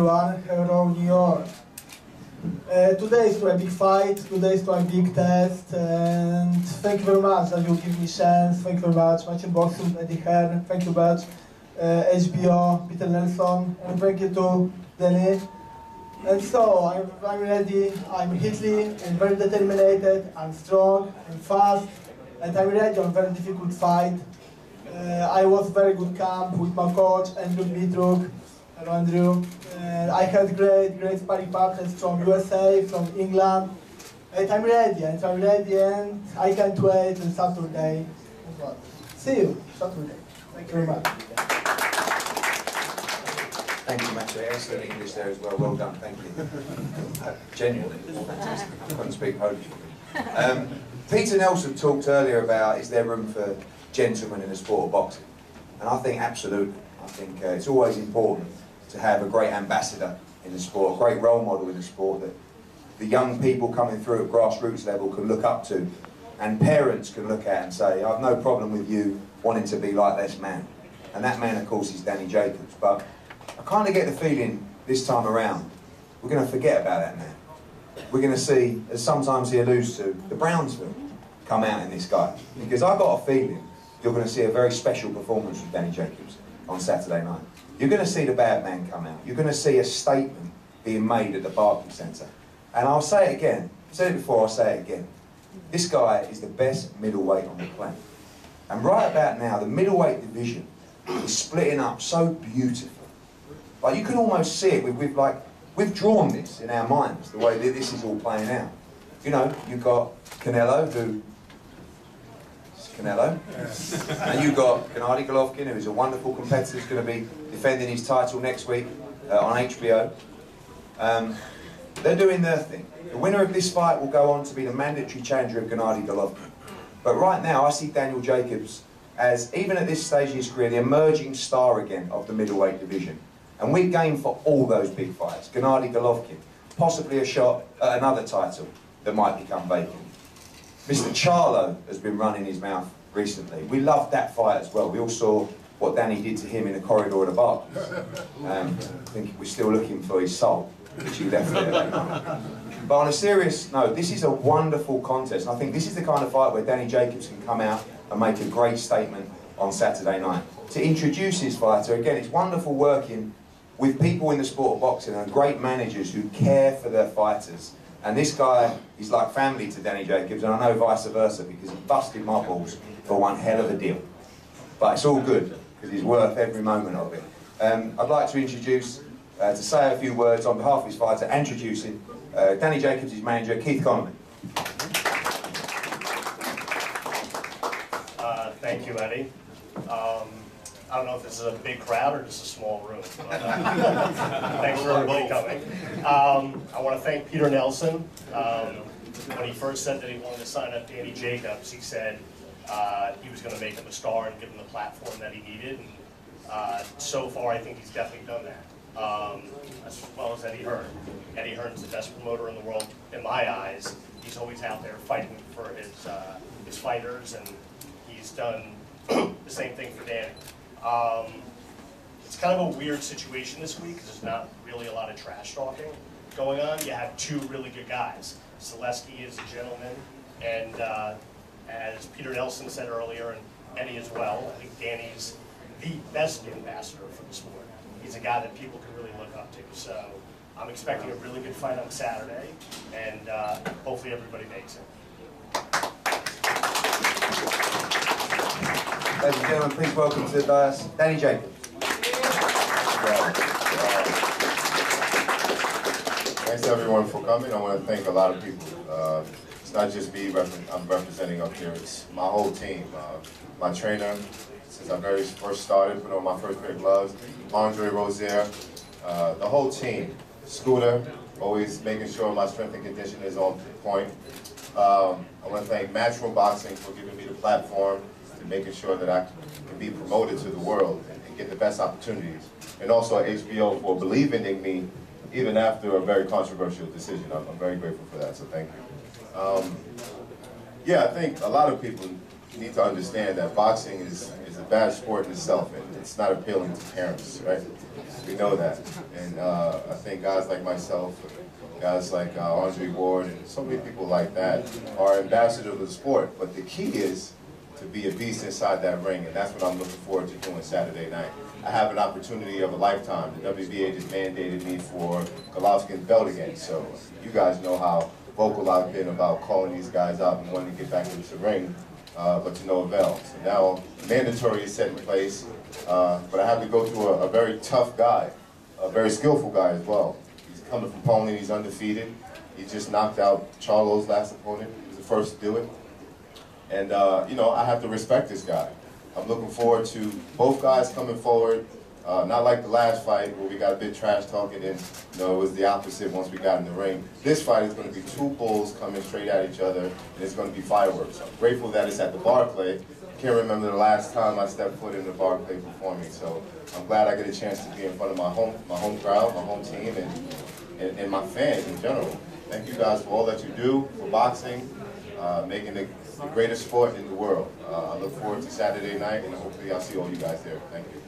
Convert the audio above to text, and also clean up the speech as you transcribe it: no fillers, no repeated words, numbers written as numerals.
everyone, hello New York. Today is a big fight, today is a big test, and thank you very much that you give me chance. Thank you very much, Maciej Sulecki, Eddie Hearn, thank you very much, HBO, Peter Nelson, and thank you to Danny. And so, I'm ready, I'm hitly, and very determined, I'm strong, I'm fast, and I'm ready on a very difficult fight. I was very good camp with my coach, Andrew Midruk. Hello Andrew. I had great sparring partners from USA, from England. And I'm ready, and I can't wait on Saturday. See you Saturday. Thank you very much. Thank you, Maciej. Excellent English there as well. Well done, thank you. Genuinely, fantastic. I couldn't speak Polish. Peter Nelson talked earlier about, is there room for gentlemen in the sport of boxing? And I think absolutely. I think it's always important to have a great ambassador in the sport, a great role model in the sport that the young people coming through at grassroots level can look up to, and parents can look at and say, I've no problem with you wanting to be like this man. And that man, of course, is Danny Jacobs. But I kind of get the feeling this time around, we're going to forget about that man. We're going to see, as sometimes he alludes to, the Brownsville come out in this guy. Because I've got a feeling you're going to see a very special performance from Danny Jacobs on Saturday night. You're going to see the bad man come out. You're going to see a statement being made at the Barclays Centre. And I'll say it again. I've said it before, I'll say it again. This guy is the best middleweight on the planet. And right about now, the middleweight division is splitting up so beautifully. Like, you can almost see it. We've drawn this in our minds, the way that this is all playing out. You know, you've got Canelo, who... Canelo. And you've got Gennady Golovkin, who is a wonderful competitor, who's going to be defending his title next week on HBO. They're doing their thing. The winner of this fight will go on to be the mandatory challenger of Gennady Golovkin. But right now, I see Daniel Jacobs as, even at this stage in his career, the emerging star again of the middleweight division. And we're game for all those big fights. Gennady Golovkin, possibly a shot at another title that might become vacant. Mr. Charlo has been running his mouth recently. We loved that fight as well. We all saw what Danny did to him in the corridor of the Barclays. I think we're still looking for his soul, which he left there that night. But on a serious note, this is a wonderful contest. And I think this is the kind of fight where Danny Jacobs can come out and make a great statement on Saturday night. To introduce his fighter, again, it's wonderful working with people in the sport of boxing and great managers who care for their fighters. And this guy is like family to Danny Jacobs, and I know vice versa, because he busted my balls for one hell of a deal. But it's all good, because he's worth every moment of it. I'd like to introduce, to say a few words on behalf of his fighter, introducing Danny Jacobs' manager, Keith Conlon. Thank you, Eddie. I don't know if this is a big crowd or just a small room, but thanks for everybody coming. I want to thank Peter Nelson. When he first said that he wanted to sign up Danny Jacobs, he said he was going to make him a star and give him the platform that he needed. And so far, I think he's definitely done that, as well as Eddie Hearn. Eddie Hearn's the best promoter in the world, in my eyes. He's always out there fighting for his fighters, and he's done the same thing for Danny. It's kind of a weird situation this week because there's not really a lot of trash talking going on. You have two really good guys. Sulecki is a gentleman, and as Peter Nelson said earlier, and Eddie as well, I think Danny's the best ambassador for the sport. He's a guy that people can really look up to. So I'm expecting a really good fight on Saturday, and hopefully everybody makes it. Ladies and gentlemen, please welcome to the dais, Danny Jacobs. Thanks everyone for coming. I want to thank a lot of people. It's not just me I'm representing up here, it's my whole team. My trainer, since I very first started, put on my first pair of gloves, Andre Rozier, the whole team. Scooter, always making sure my strength and conditioning is on point. I want to thank Matchroom Boxing for giving me the platform, and making sure that I can be promoted to the world and get the best opportunities. And also HBO for believing in me even after a very controversial decision. I'm very grateful for that, so thank you. Yeah, I think a lot of people need to understand that boxing is a bad sport in itself, and it's not appealing to parents, right? We know that. And I think guys like myself, guys like Andre Ward, and so many people like that are ambassadors of the sport. But the key is to be a beast inside that ring, and that's what I'm looking forward to doing Saturday night. I have an opportunity of a lifetime. The WBA just mandated me for Golovkin's belt again, so you guys know how vocal I've been about calling these guys out and wanting to get back into the ring, but to no avail. So now mandatory is set in place, but I have to go through a very tough guy, a very skillful guy as well. He's coming from Poland, he's undefeated. He just knocked out Charlo's last opponent. He was the first to do it. And, you know, I have to respect this guy. I'm looking forward to both guys coming forward, not like the last fight where we got a bit trash talking and, you know, it was the opposite once we got in the ring. This fight is going to be two bulls coming straight at each other, and it's going to be fireworks. I'm grateful that it's at the Barclay. I can't remember the last time I stepped foot in the Barclay performing, so I'm glad I get a chance to be in front of my home crowd, my home team, and my fans in general. Thank you guys for all that you do for boxing, making the greatest sport in the world. I look forward to Saturday night, and hopefully I'll see all you guys there. Thank you.